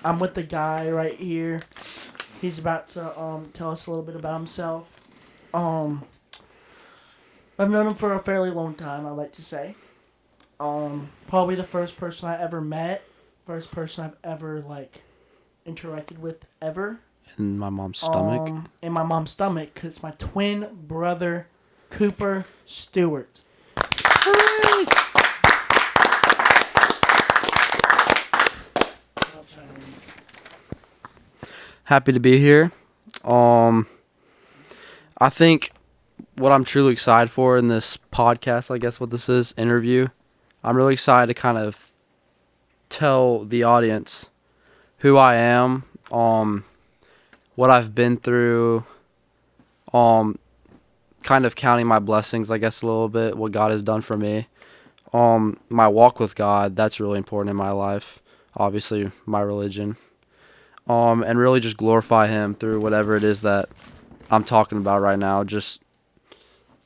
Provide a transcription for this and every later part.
I'm with the guy right here. He's about to tell us a little bit about himself. Um, I've known him for a fairly long time. I like to say. Probably the first person I ever met, first person I've ever interacted with ever. In my mom's stomach. In my mom's stomach, cause it's my twin brother, Cooper Stewart. Happy to be here. I think what I'm truly excited for in this podcast, I guess what this is, interview, I'm really excited to kind of tell the audience who I am, what I've been through, kind of counting my blessings, I guess, a little bit, what God has done for me. My walk with God, that's really important in my life. Obviously, my religion. And really just glorify Him through whatever it is that I'm talking about right now. Just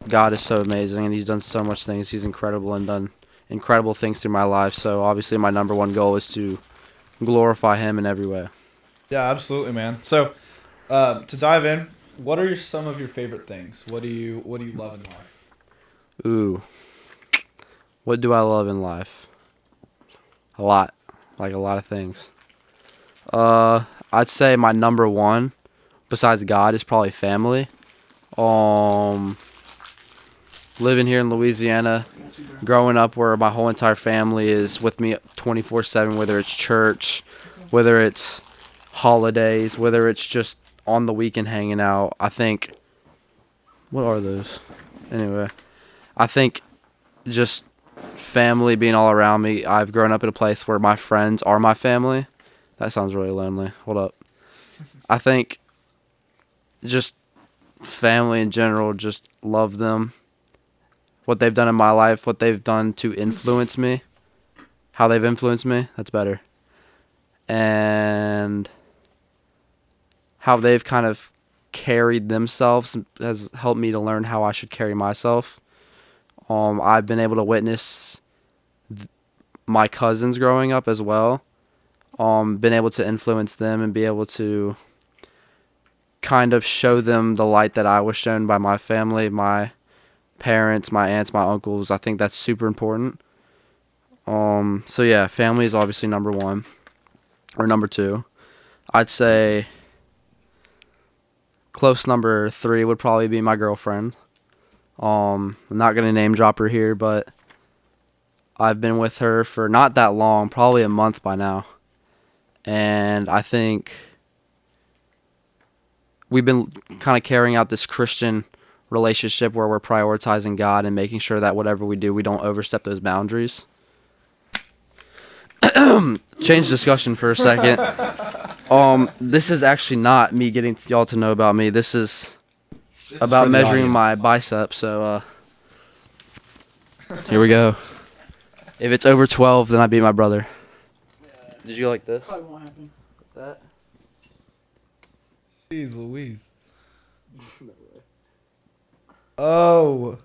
God is so amazing, and He's done so much things. He's incredible and done incredible things through my life. So obviously, my number one goal is to glorify Him in every way. Yeah, absolutely, man. So, to dive in, what are some of your favorite things? What do you love in life? Ooh, what do I love in life? A lot, like a lot of things. I'd say my number one, besides God, is probably family. Living here in Louisiana, growing up where my whole entire family is with me 24/7, whether it's church, whether it's holidays, whether it's just on the weekend hanging out. I think, what are those? Anyway, I think just family being all around me. I've grown up in a place where my friends are my family. That sounds really lonely. Hold up. I think just family in general, just love them. What they've done in my life, what they've done to influence me, how they've influenced me, that's better. And how they've kind of carried themselves has helped me to learn how I should carry myself. I've been able to witness my cousins growing up as well. Been able to influence them and be able to kind of show them the light that I was shown by my family, my parents, my aunts, my uncles. I think that's super important. So yeah, family is obviously number one or number two. I'd say close number three would probably be my girlfriend. I'm not going to name drop her here, but I've been with her for not that long, probably a month by now. And I think we've been kind of carrying out this Christian relationship where we're prioritizing God and making sure that whatever we do, we don't overstep those boundaries. Change discussion for a second. This is actually not me getting y'all to know about me. This is about measuring my biceps. So here we go. If it's over 12, then I beat my brother. Did you go like this? Probably won't happen. That? Jeez Louise. Oh,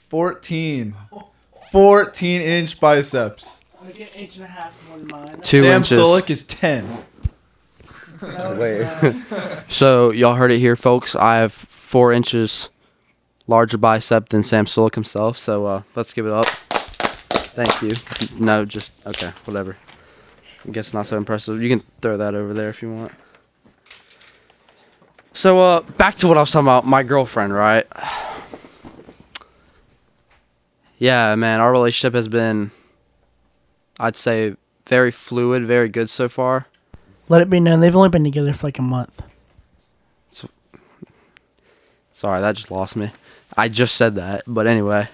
14. 14-inch biceps. I get an inch and a half more than mine. 2 Sam inches. Sulek is 10. Wait. So y'all heard it here, folks. I have 4 inches larger bicep than Sam Sulek himself. So let's give it up. Thank you. No, just okay. Whatever. I guess not so impressive. You can throw that over there if you want. So back to what I was talking about. My girlfriend, right? Yeah, man. Our relationship has been, I'd say, very fluid, very good so far. Let it be known they've only been together for like a month. Sorry, that just lost me. I just said that, but anyway.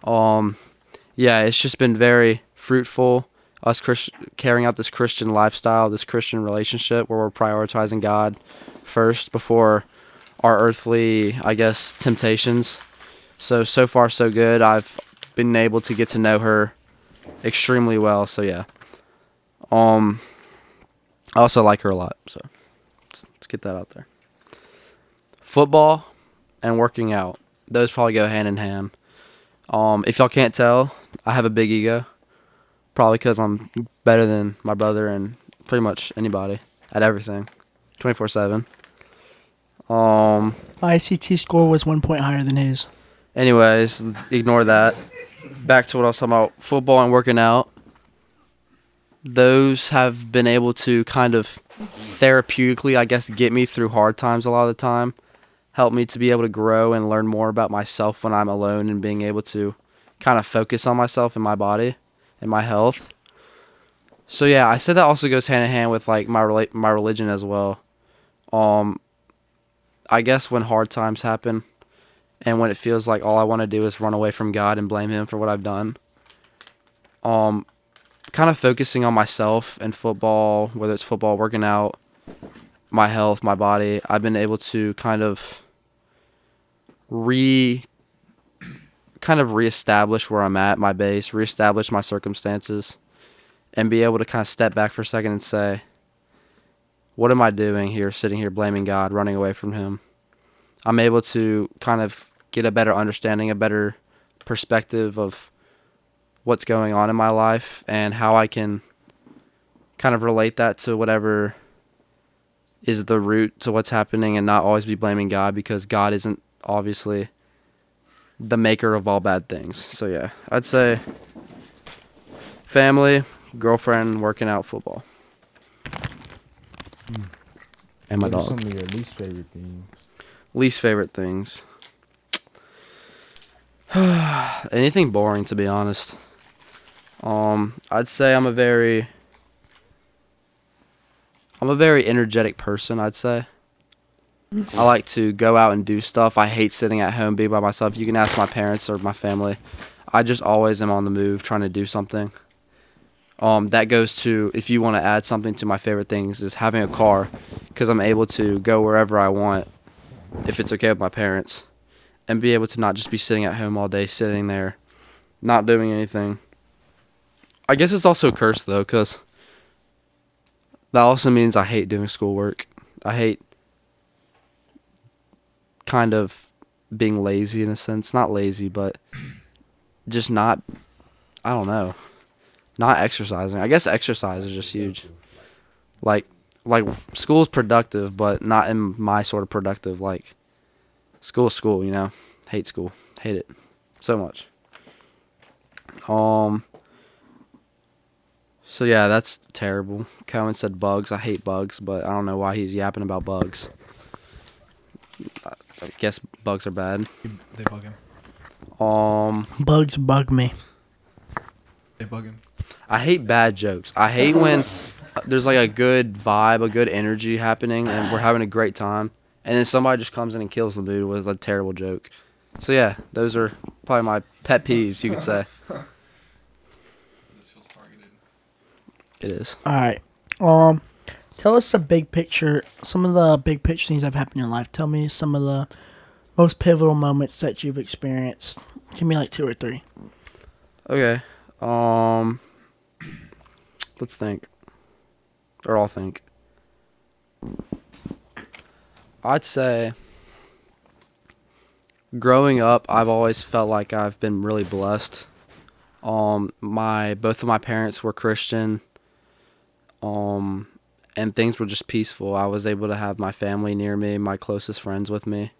Yeah, it's just been very fruitful. Us carrying out this Christian lifestyle, this Christian relationship where we're prioritizing God first before our earthly, I guess, temptations. So far so good. I've been able to get to know her extremely well. So yeah. I also like her a lot. So let's get that out there. Football and working out. Those probably go hand in hand. If y'all can't tell, I have a big ego. Probably because I'm better than my brother and pretty much anybody at everything, 24/7. Um. My ICT score was 1 point higher than his. Anyways, ignore that. Back to what I was talking about, football and working out. Those have been able to kind of therapeutically, I guess, get me through hard times a lot of the time. Help me to be able to grow and learn more about myself when I'm alone and being able to kind of focus on myself and my body and my health. So yeah, I said that also goes hand in hand with like my religion as well. I guess when hard times happen and when it feels like all I want to do is run away from God and blame him for what I've done. Kind of focusing on myself and football, whether it's football, working out, my health, my body, I've been able to kind of reestablish where I'm at, my base, reestablish my circumstances, and be able to kind of step back for a second and say, what am I doing here, sitting here blaming God, running away from him? I'm able to kind of get a better understanding, a better perspective of what's going on in my life and how I can kind of relate that to whatever is the root to what's happening and not always be blaming God, because God isn't obviously the maker of all bad things. So yeah, I'd say family, girlfriend, working out, football. And my What are dog. some of your least favorite things? Least favorite things. Anything boring, to be honest. I'd say I'm a very energetic person, I'd say. I like to go out and do stuff. I hate sitting at home, being by myself. You can ask my parents or my family. I just always am on the move, trying to do something. That goes to, if you want to add something to my favorite things, is having a car, because I'm able to go wherever I want, if it's okay with my parents, and be able to not just be sitting at home all day, sitting there, not doing anything. I guess it's also a curse, though, because that also means I hate doing schoolwork. I hate kind of being lazy in a sense. Not lazy, but just not, I don't know, not exercising. I guess exercise is just huge. Like school is productive, but not in my sort of productive. Like, school is school, you know? Hate school. Hate it so much. So yeah, that's terrible. Cohen said bugs. I hate bugs, but I don't know why he's yapping about bugs. I guess bugs are bad. They bug him. Bugs bug me. They bug him. I hate bad jokes. I hate when there's like a good vibe, a good energy happening, and we're having a great time, and then somebody just comes in and kills the mood with a terrible joke. So yeah, those are probably my pet peeves, you could say. This feels targeted. It is. All right. Tell us a big picture. Some of the big picture things that have happened in your life. Tell me some of the most pivotal moments that you've experienced. Give me like 2 or 3. Okay. Let's think. Or I'll think. I'd say growing up, I've always felt like I've been really blessed. Both of my parents were Christian. And things were just peaceful. I was able to have my family near me, my closest friends with me.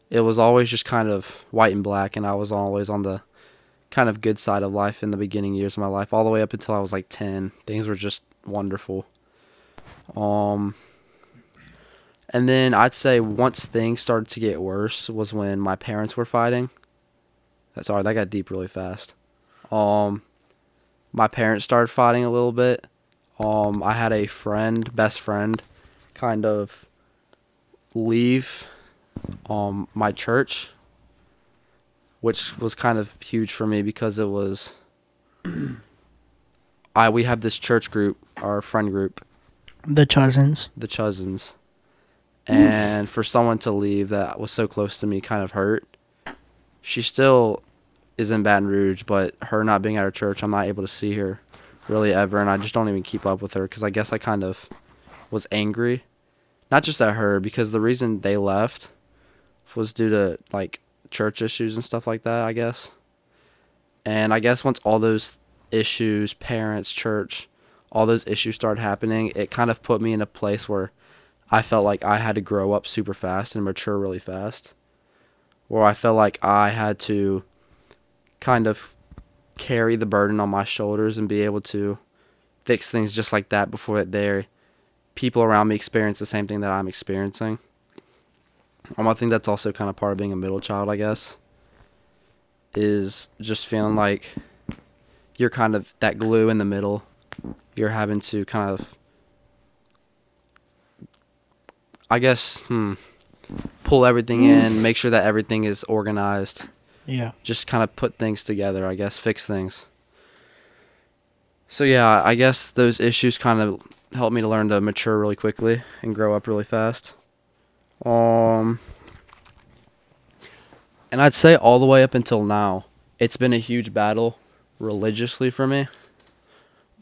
It was always just kind of white and black, and I was always on the kind of good side of life in the beginning years of my life, all the way up until I was like 10. Things were just wonderful. And then I'd say once things started to get worse was when my parents were fighting. Sorry, that got deep really fast. My parents started fighting a little bit. I had a best friend, kind of leave my church, which was kind of huge for me because it was we have this church group, our friend group, The Chuzins. the Chuzins, and for someone to leave that was so close to me kind of hurt. She still is in Baton Rouge, but her not being at her church, I'm not able to see her really ever, and I just don't even keep up with her because I guess I kind of was angry, not just at her, because the reason they left was due to like church issues and stuff like that, I guess. And I guess once all those issues, parents, church, all those issues started happening, it kind of put me in a place where I felt like I had to grow up super fast and mature really fast. Where I felt like I had to kind of carry the burden on my shoulders and be able to fix things just like that before people around me experience the same thing that I'm experiencing. I think that's also kind of part of being a middle child, I guess, is just feeling like you're kind of that glue in the middle. You're having to kind of, I guess, pull everything in, make sure that everything is organized. Yeah. Just kind of put things together, I guess, fix things. So yeah, I guess those issues kind of helped me to learn to mature really quickly and grow up really fast. And I'd say all the way up until now, it's been a huge battle religiously for me.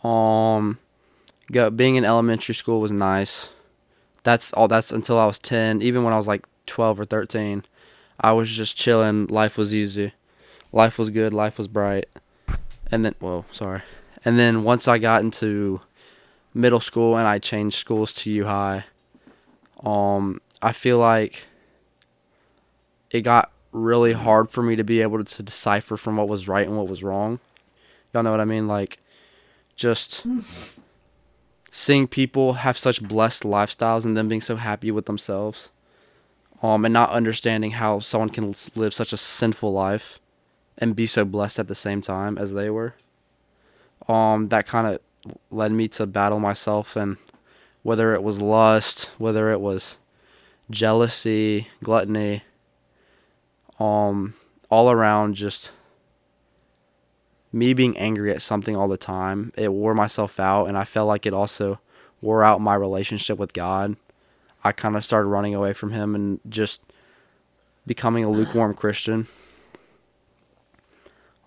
Being in elementary school was nice. That's until I was 10. Even when I was like 12 or 13, I was just chilling. Life was easy. Life was good. Life was bright. And then once I got into middle school and I changed schools to U High, I feel like it got really hard for me to be able to decipher from what was right and what was wrong. Y'all know what I mean? Like, just seeing people have such blessed lifestyles and them being so happy with themselves, and not understanding how someone can live such a sinful life and be so blessed at the same time as they were. That kind of led me to battle myself, and whether it was lust, whether it was jealousy, gluttony, all around just me being angry at something all the time, it wore myself out, and I felt like it also wore out my relationship with God. I kind of started running away from him and just becoming a lukewarm Christian.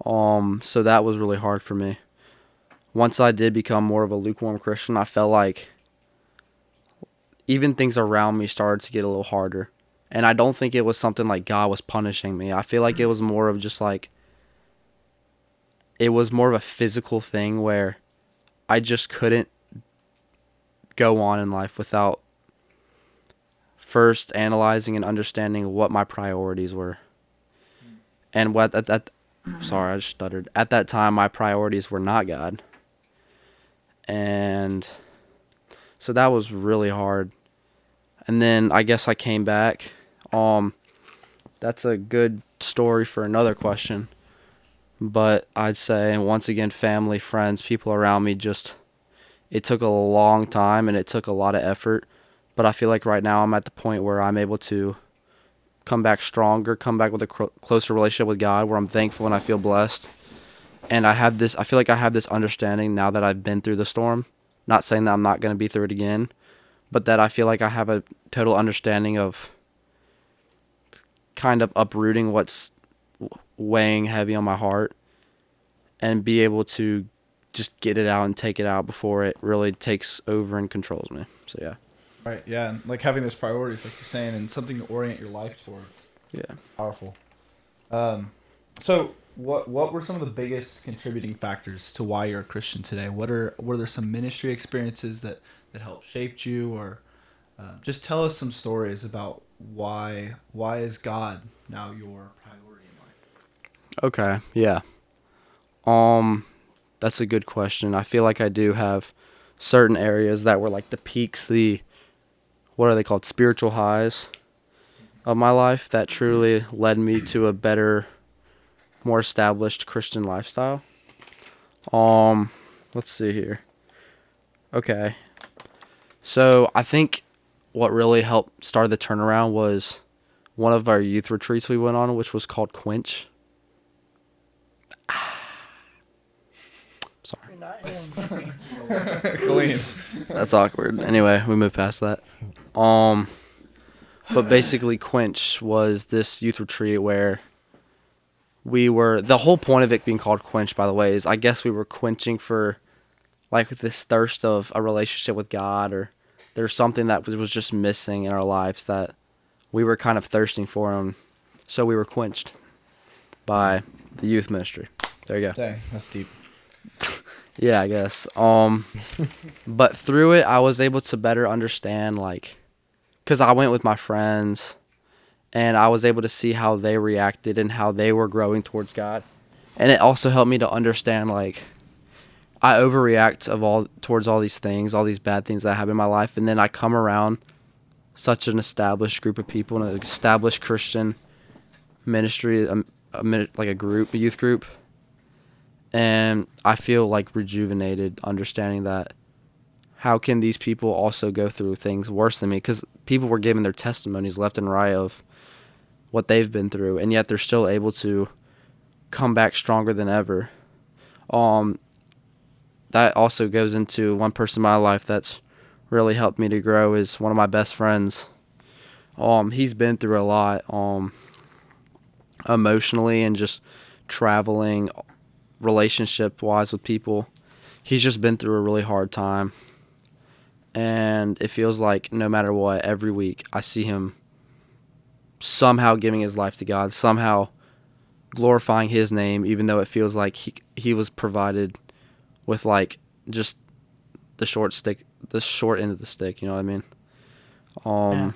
So that was really hard for me. Once I did become more of a lukewarm Christian, I felt like even things around me started to get a little harder. And I don't think it was something like God was punishing me. I feel like it was more of just like, it was more of a physical thing where I just couldn't go on in life without first analyzing and understanding what my priorities were. And sorry, I just stuttered. At that time, my priorities were not God. And so that was really hard. And then I guess I came back. That's a good story for another question. But I'd say, once again, family, friends, people around me, it took a long time and it took a lot of effort. But I feel like right now I'm at the point where I'm able to come back stronger, come back with a closer relationship with God, where I'm thankful and I feel blessed. And I feel like I have this understanding now that I've been through the storm. Not saying that I'm not going to be through it again, but that I feel like I have a total understanding of kind of uprooting what's weighing heavy on my heart and be able to just get it out and take it out before it really takes over and controls me. So yeah. Right. Yeah. And like having those priorities, like you're saying, and something to orient your life towards. Yeah. Powerful. So what were some of the biggest contributing factors to why you're a Christian today? Were there some ministry experiences that helped shaped you, or just tell us some stories about why is God now your priority in life? Okay. Yeah. That's a good question. I feel like I do have certain areas that were like the peaks, what are they called? Spiritual highs of my life that truly led me to a better, more established Christian lifestyle. Let's see here. Okay. So I think what really helped start the turnaround was one of our youth retreats we went on, which was called Quench. Sorry. Clean. That's awkward. Anyway, we moved past that. But basically Quench was this youth retreat where the whole point of it being called Quench, by the way, is I guess we were quenching for like this thirst of a relationship with God, or there's something that was just missing in our lives that we were kind of thirsting for, and so we were quenched by the youth ministry. There you go. Dang, that's deep. Yeah, I guess. But through it, I was able to better understand, like, because I went with my friends, and I was able to see how they reacted and how they were growing towards God, and it also helped me to understand, like, I overreact towards all these things, all these bad things that happen in my life, and then I come around such an established group of people, an established Christian ministry, like a group, a youth group, and I feel like rejuvenated, understanding that how can these people also go through things worse than me? Because people were giving their testimonies left and right of what they've been through, and yet they're still able to come back stronger than ever. Um, that also goes into one person in my life that's really helped me to grow is one of my best friends. He's been through a lot, emotionally and just traveling, relationship wise with people. He's just been through a really hard time. And it feels like no matter what, every week I see him somehow giving his life to God, somehow glorifying his name, even though it feels like he was provided with like just the short end of the stick, you know what I mean? Yeah.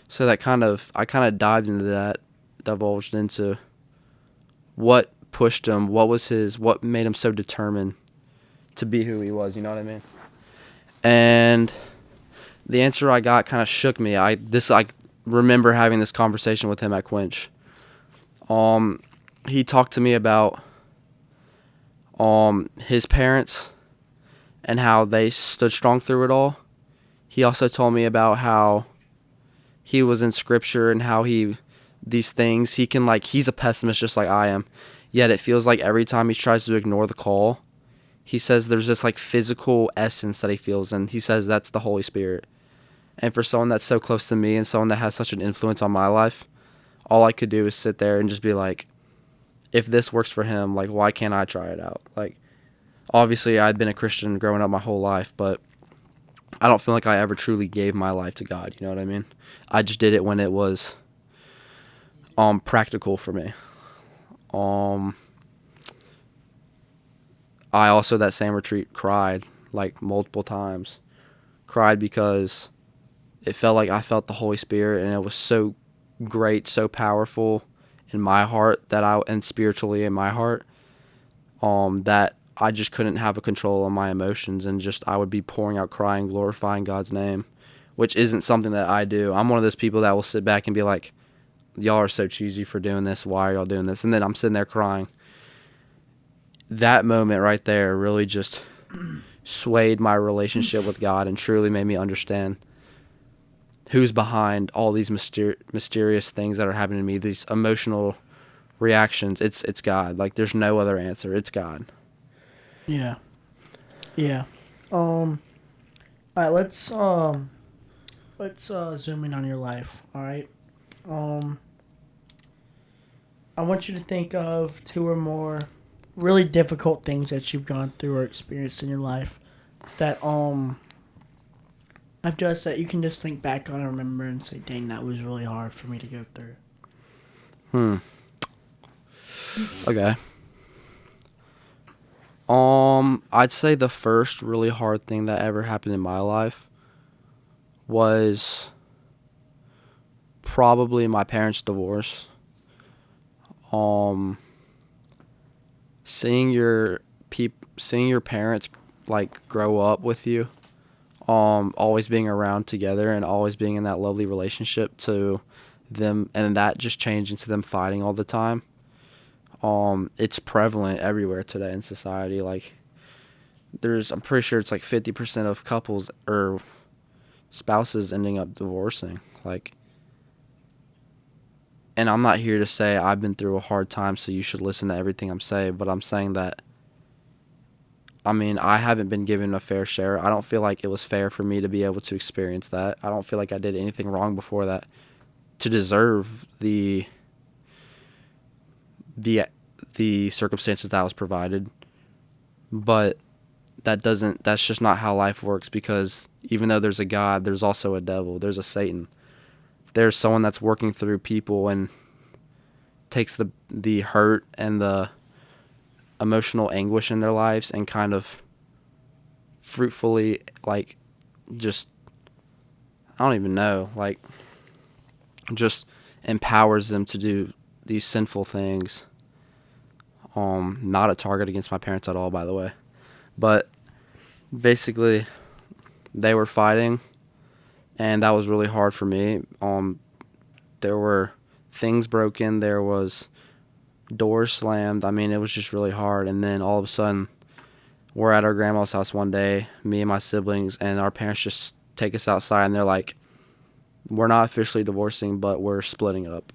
So that I kind of dived into that, divulged into what pushed him, what made him so determined to be who he was, you know what I mean? And the answer I got kind of shook me. I remember having this conversation with him at Quench. He talked to me about his parents and how they stood strong through it all. He also told me about how he was in scripture and how these things, he's a pessimist just like I am. Yet it feels like every time he tries to ignore the call, he says there's this like physical essence that he feels, and he says that's the Holy Spirit. And for someone that's so close to me and someone that has such an influence on my life, all I could do is sit there and just be like, if this works for him, like, why can't I try it out? Like, obviously I'd been a Christian growing up my whole life, but I don't feel like I ever truly gave my life to God, you know what I mean? I just did it when it was practical for me. I also, that same retreat, cried like multiple times. Cried because it felt like I felt the Holy Spirit, and it was so great, so powerful in my heart and spiritually in my heart, that I just couldn't have a control on my emotions, and just I would be pouring out crying, glorifying God's name, which isn't something that I do. I'm one of those people that will sit back and be like, y'all are so cheesy for doing this. Why are y'all doing this? And then I'm sitting there crying. That moment right there really just swayed my relationship with God and truly made me understand who's behind all these mysterious things that are happening to me, these emotional reactions. It's God. Like, there's no other answer. It's God. Yeah. Yeah. All right, let's zoom in on your life, all right? I want you to think of 2 or more really difficult things that you've gone through or experienced in your life that I've just that you can just think back on and remember and say, "Dang, that was really hard for me to go through." Okay. I'd say the first really hard thing that ever happened in my life was probably my parents' divorce. Seeing your parents like grow up with you, always being around together and always being in that lovely relationship to them, and that just changed into them fighting all the time. It's prevalent everywhere today in society. Like, I'm pretty sure it's like 50% of couples or spouses ending up divorcing. Like, and I'm not here to say I've been through a hard time, so you should listen to everything I'm saying, but I'm saying that, I mean, I haven't been given a fair share. I don't feel like it was fair for me to be able to experience that. I don't feel like I did anything wrong before that to deserve the circumstances that I was provided. But that's just not how life works, because even though there's a God, there's also a devil. There's a Satan. There's someone that's working through people and takes the hurt and the emotional anguish in their lives and kind of fruitfully, like, just, I don't even know, like, just empowers them to do these sinful things. Not a target against my parents at all, by the way. But basically, they were fighting, and that was really hard for me. There were things broken. There was doors slammed. I mean, it was just really hard. And then all of a sudden, we're at our grandma's house one day, me and my siblings, and our parents just take us outside, and they're like, we're not officially divorcing, but we're splitting up.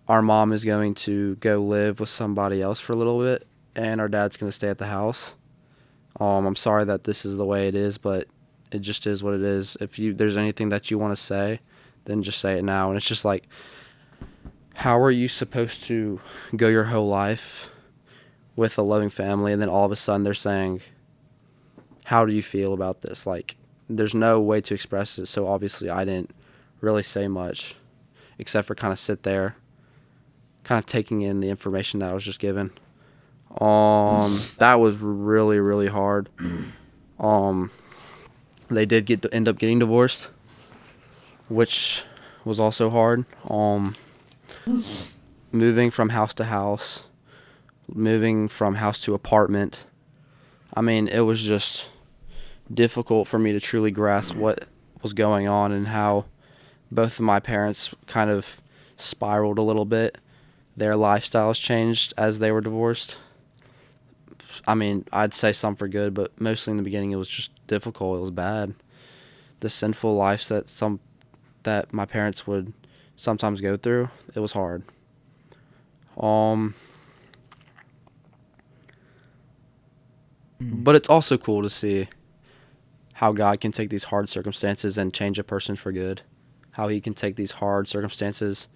Our mom is going to go live with somebody else for a little bit, and our dad's going to stay at the house. I'm sorry that this is the way it is, but it just is what it is. If there's anything that you want to say, then just say it now. And it's just like, how are you supposed to go your whole life with a loving family, and then all of a sudden they're saying, how do you feel about this? Like, there's no way to express it, so obviously I didn't really say much, except for kind of sit there, kind of taking in the information that I was just given. That was really, really hard. They did end up getting divorced, which was also hard. Moving from house to house, moving from house to apartment. I mean, it was just difficult for me to truly grasp what was going on and how both of my parents kind of spiraled a little bit. Their lifestyles changed as they were divorced. I mean, I'd say some for good, but mostly in the beginning it was just difficult. It was bad. The sinful life that my parents would sometimes go through, it was hard. But it's also cool to see how God can take these hard circumstances and change a person for good. How he can take these hard circumstances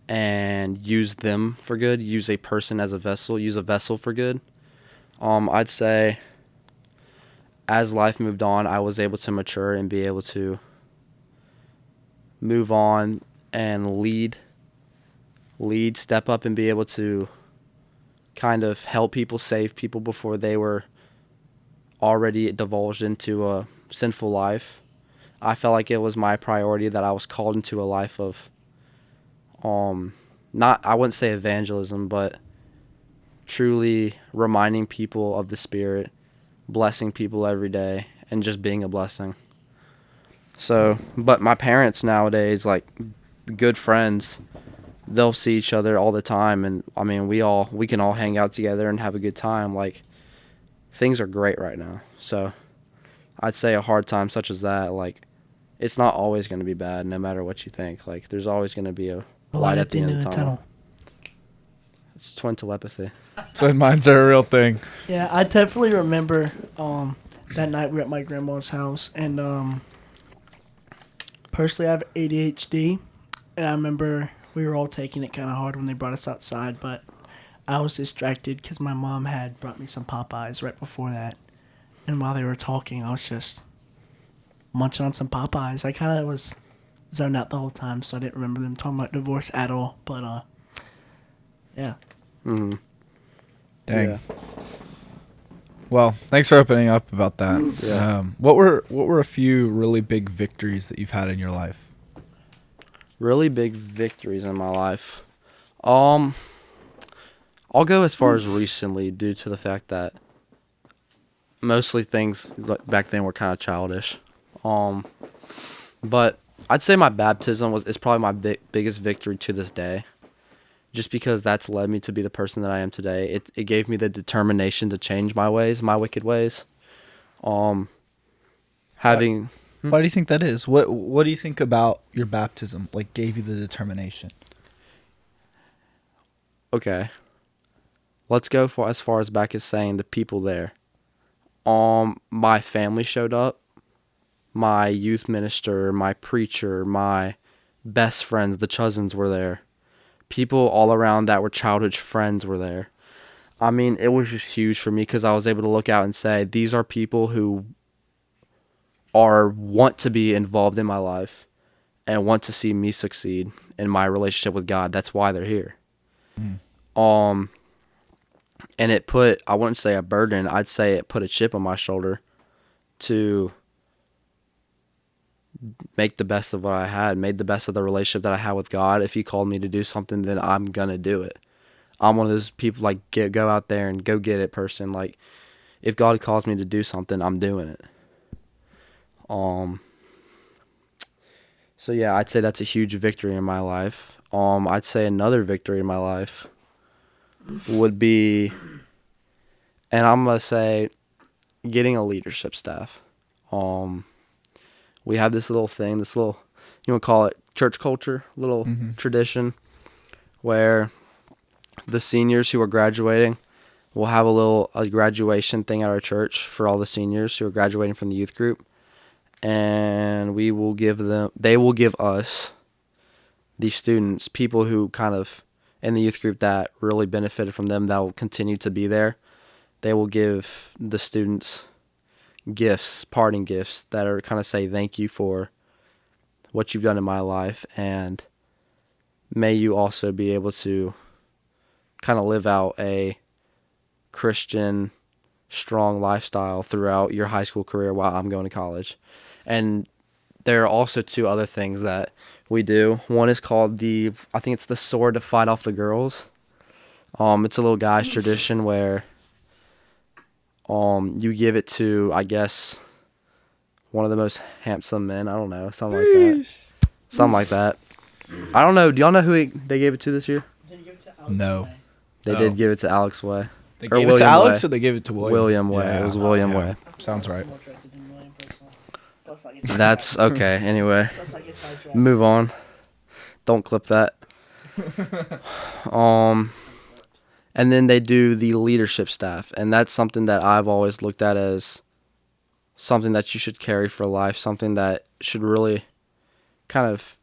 and use them for good, use a person as a vessel, use a vessel for good. I'd say as life moved on, I was able to mature and be able to move on and lead, step up and be able to kind of help people, save people before they were already divulged into a sinful life. I felt like it was my priority that I was called into a life of not, I wouldn't say evangelism, but truly reminding people of the Spirit, blessing people every day, and just being a blessing. So, but my parents nowadays, like, good friends, they'll see each other all the time, and I mean, we can all hang out together and have a good time. Like, things are great right now. So I'd say a hard time such as that, like, it's not always going to be bad no matter what you think. Like, there's always going to be a light at the end of the tunnel. It's twin telepathy. Twin minds are a real thing. Yeah, I definitely remember that night we were at my grandma's house, and personally I have ADHD, and I remember we were all taking it kind of hard when they brought us outside, but I was distracted because my mom had brought me some Popeyes right before that, and while they were talking, I was just munching on some Popeyes. I kind of was zoned out the whole time, so I didn't remember them talking about divorce at all, but yeah. Mm-hmm. Dang. Yeah. Well, thanks for opening up about that. Yeah. What were a few really big victories that you've had in your life? Really big victories in my life. I'll go as far as recently, due to the fact that mostly things back then were kind of childish. But I'd say my baptism is probably my biggest victory to this day. Just because that's led me to be the person that I am today. It gave me the determination to change my ways, my wicked ways. Why do you think that is? What do you think about your baptism like gave you the determination? Okay. Let's go as far as back as saying the people there. My family showed up. My youth minister, my preacher, my best friends, the Chuzens were there. People all around that were childhood friends were there. I mean, it was just huge for me because I was able to look out and say, these are people who want to be involved in my life and want to see me succeed in my relationship with God. That's why they're here. And it put, I wouldn't say a burden, I'd say it put a chip on my shoulder to make the best of what I had, made the best of the relationship that I had with God. If he called me to do something, then I'm gonna do it. I'm one of those people, like, go out there and go get it person. Like, if God calls me to do something, I'm doing it. So yeah, I'd say that's a huge victory in my life. I'd say another victory in my life would be, and I'm gonna say, getting a leadership staff. We have this little thing, you would call it church culture, little tradition, where the seniors who are graduating will have a graduation thing at our church for all the seniors who are graduating from the youth group. And they will give us, the students, people who kind of in the youth group that really benefited from them, that will continue to be there. They will give the students gifts, parting gifts, that are kind of say thank you for what you've done in my life, and may you also be able to kind of live out a Christian strong lifestyle throughout your high school career while I'm going to college. And there are also two other things that we do. One is called I think it's the sword to fight off the girls. It's a little guy's tradition where you give it to, I guess, one of the most handsome men. I don't know, something like that. Something like that. I don't know. Do y'all know who they gave it to this year? Did you give it to Alex? No. Way? They did give it to Alex Way. They Or gave it to William Alex Way. or they gave it to William? William Way. Yeah. It was William Yeah. Way. Sounds right. That's okay. Anyway, Let's not get sidetracked. move on. Don't clip that. And then they do the leadership staff, and that's something that I've always looked at as something that you should carry for life, something that should really kind of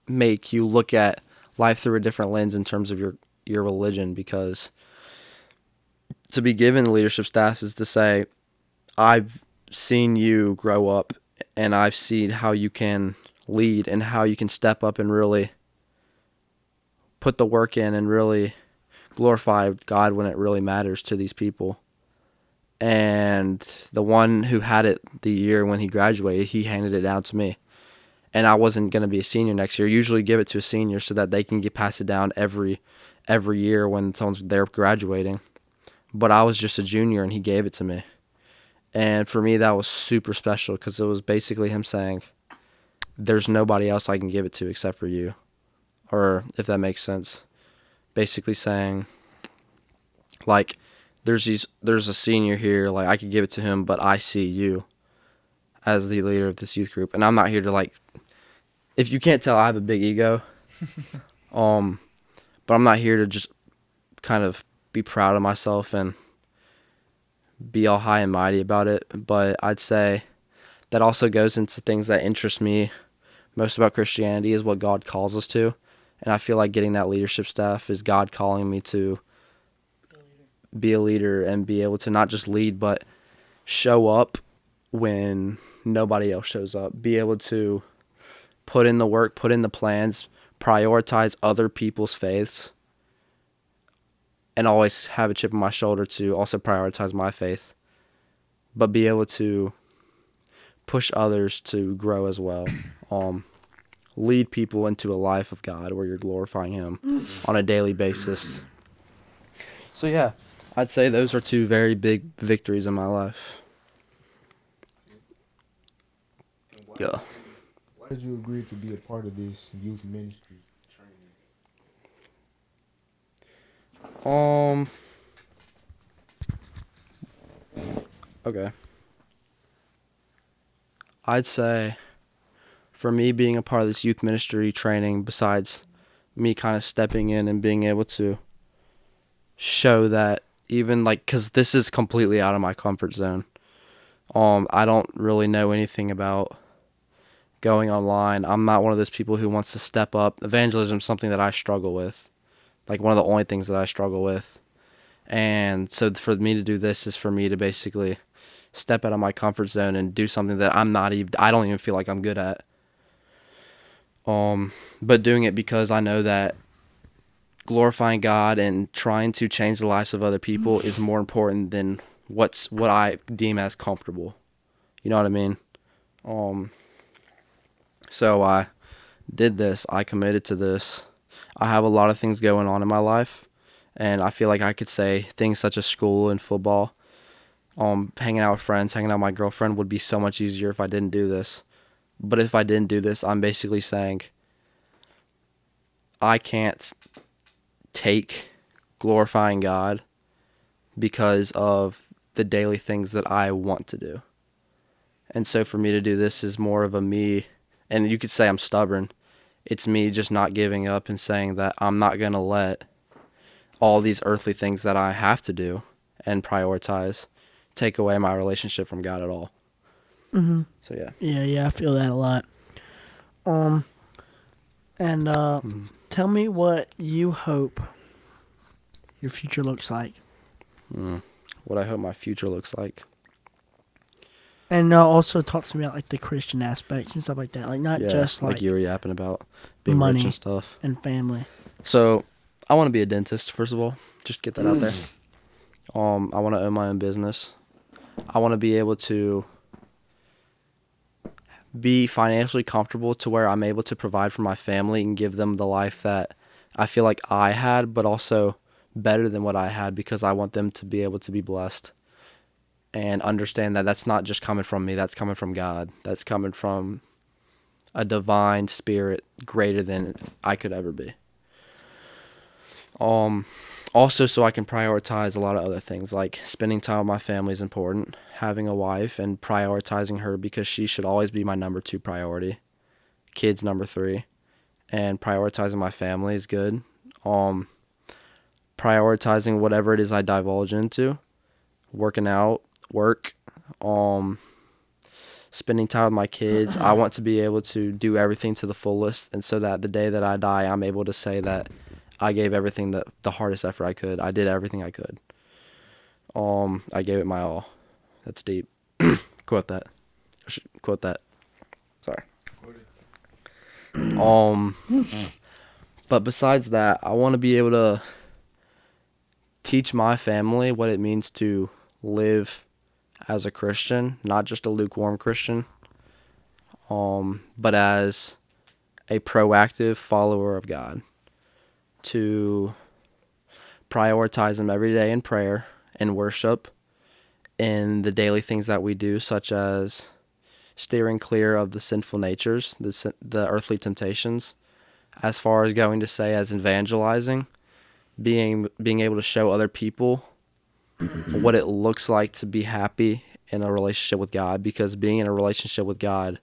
make you look at life through a different lens in terms of your religion, because to be given the leadership staff is to say, I've seen you grow up, and I've seen how you can lead and how you can step up and really put the work in and really glorify God when it really matters to these people. And the one who had it the year when he graduated, he handed it down to me. And I wasn't going to be a senior next year. Usually give it to a senior so that they can pass it down every year when they're graduating. But I was just a junior, and he gave it to me. And for me, that was super special, because it was basically him saying, there's nobody else I can give it to except for you. Or, if that makes sense, basically saying, like, there's a senior here, like, I could give it to him, but I see you as the leader of this youth group. And I'm not here to, like, if you can't tell, I have a big ego. But I'm not here to just kind of be proud of myself and be all high and mighty about it. But I'd say that also goes into things that interest me most about Christianity, is what God calls us to. And I feel like getting that leadership staff is God calling me to be a leader and be able to not just lead, but show up when nobody else shows up. Be able to put in the work, put in the plans, prioritize other people's faiths, and always have a chip on my shoulder to also prioritize my faith, but be able to push others to grow as well. Lead people into a life of God where you're glorifying Him on a daily basis. So yeah, I'd say those are two very big victories in my life. Yeah. Why did you agree to be a part of this youth ministry training? Okay. I'd say for me being a part of this youth ministry training, besides me kind of stepping in and being able to show that even like, because this is completely out of my comfort zone. I don't really know anything about going online. I'm not one of those people who wants to step up. Evangelism is something that I struggle with. Like one of the only things that I struggle with. And so for me to do this is for me to basically step out of my comfort zone and do something that I don't even feel like I'm good at. But doing it because I know that glorifying God and trying to change the lives of other people is more important than what I deem as comfortable. You know what I mean? So I did this. I committed to this. I have a lot of things going on in my life, and I feel like I could say things such as school and football, hanging out with friends, hanging out with my girlfriend would be so much easier if I didn't do this. But if I didn't do this, I'm basically saying I can't take glorifying God because of the daily things that I want to do. And so for me to do this is more of a me, and you could say I'm stubborn. It's me just not giving up and saying that I'm not going to let all these earthly things that I have to do and prioritize take away my relationship from God at all. Mm-hmm. So yeah. Yeah, I feel that a lot. Tell me what you hope your future looks like. What I hope my future looks like. And also talk to me about like the Christian aspects and stuff like that. Like not just like you were yapping about being money rich and stuff. and family. So I want to be a dentist, first of all. Just get that out there. I want to own my own business. I want to be able to be financially comfortable to where I'm able to provide for my family and give them the life that I feel like I had, but also better than what I had, because I want them to be able to be blessed and understand that that's not just coming from me, that's coming from God. That's coming from a divine spirit greater than I could ever be. Also, so I can prioritize a lot of other things, like spending time with my family is important, having a wife and prioritizing her because she should always be my number 2 priority, kids number 3, and prioritizing my family is good. Prioritizing whatever it is I divulge into, working out, work, spending time with my kids. I want to be able to do everything to the fullest, and so that the day that I die, I'm able to say that I gave everything the hardest effort I could. I did everything I could. I gave it my all. That's deep. Quote that. Quote that. Sorry. But besides that, I want to be able to teach my family what it means to live as a Christian, not just a lukewarm Christian, but as a proactive follower of God. To prioritize Him every day in prayer and worship, in the daily things that we do, such as steering clear of the sinful natures, the earthly temptations, as far as going to say as evangelizing, being able to show other people what it looks like to be happy in a relationship with God, because being in a relationship with God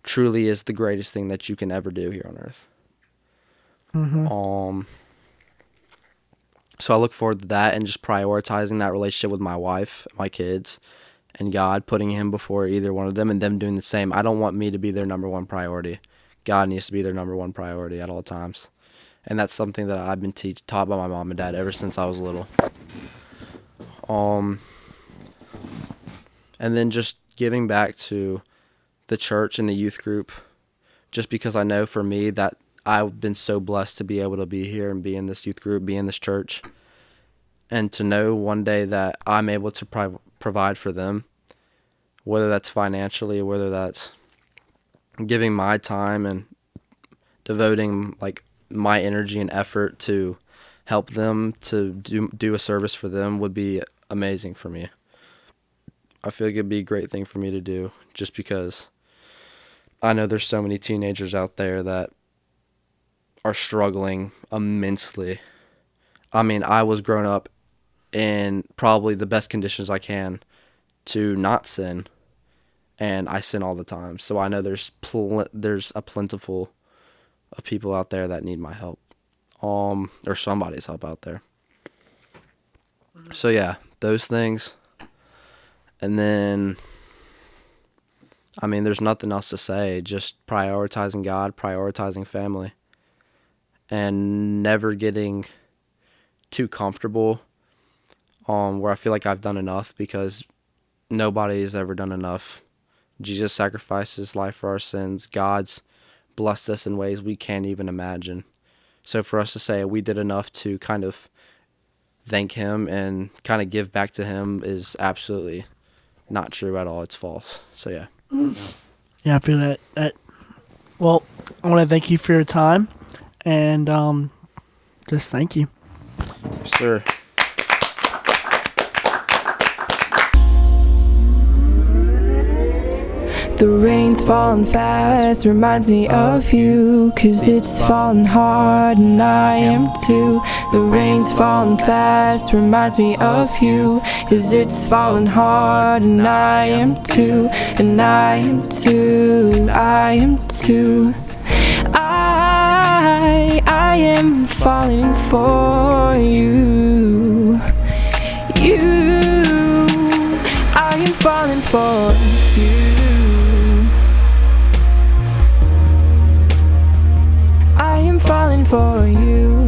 truly is the greatest thing that you can ever do here on earth. So I look forward to that and just prioritizing that relationship with my wife, my kids, and God, putting Him before either one of them and them doing the same. I don't want me to be their number 1 priority. God needs to be their number 1 priority at all times. And that's something that I've been taught by my mom and dad ever since I was little. And then just giving back to the church and the youth group, just because I know for me that I've been so blessed to be able to be here and be in this youth group, be in this church, and to know one day that I'm able to provide for them, whether that's financially, whether that's giving my time and devoting like my energy and effort to help them, to do a service for them, would be amazing for me. I feel like it'd be a great thing for me to do, just because I know there's so many teenagers out there that are struggling immensely. I mean, I was grown up in probably the best conditions I can to not sin, and I sin all the time. So I know there's a plentiful of people out there that need my help, or somebody's help out there. So yeah, those things. And then, I mean, there's nothing else to say. Just prioritizing God, prioritizing family, and never getting too comfortable where I feel like I've done enough, because nobody's ever done enough. Jesus sacrificed His life for our sins. God's blessed us in ways we can't even imagine. So for us to say we did enough to kind of thank him and kind of give back to him is absolutely not true at all. It's false. So yeah. Yeah, I feel that. Well, I want to thank you for your time, and just thank you. Yes, sir. The rain's falling fast, reminds me of you, 'cause it's falling hard and I am too. The rain's falling fast, reminds me of you, 'cause it's falling hard and I am too. And I am too, I am too. I am falling for you. I am falling for you. I am falling for you.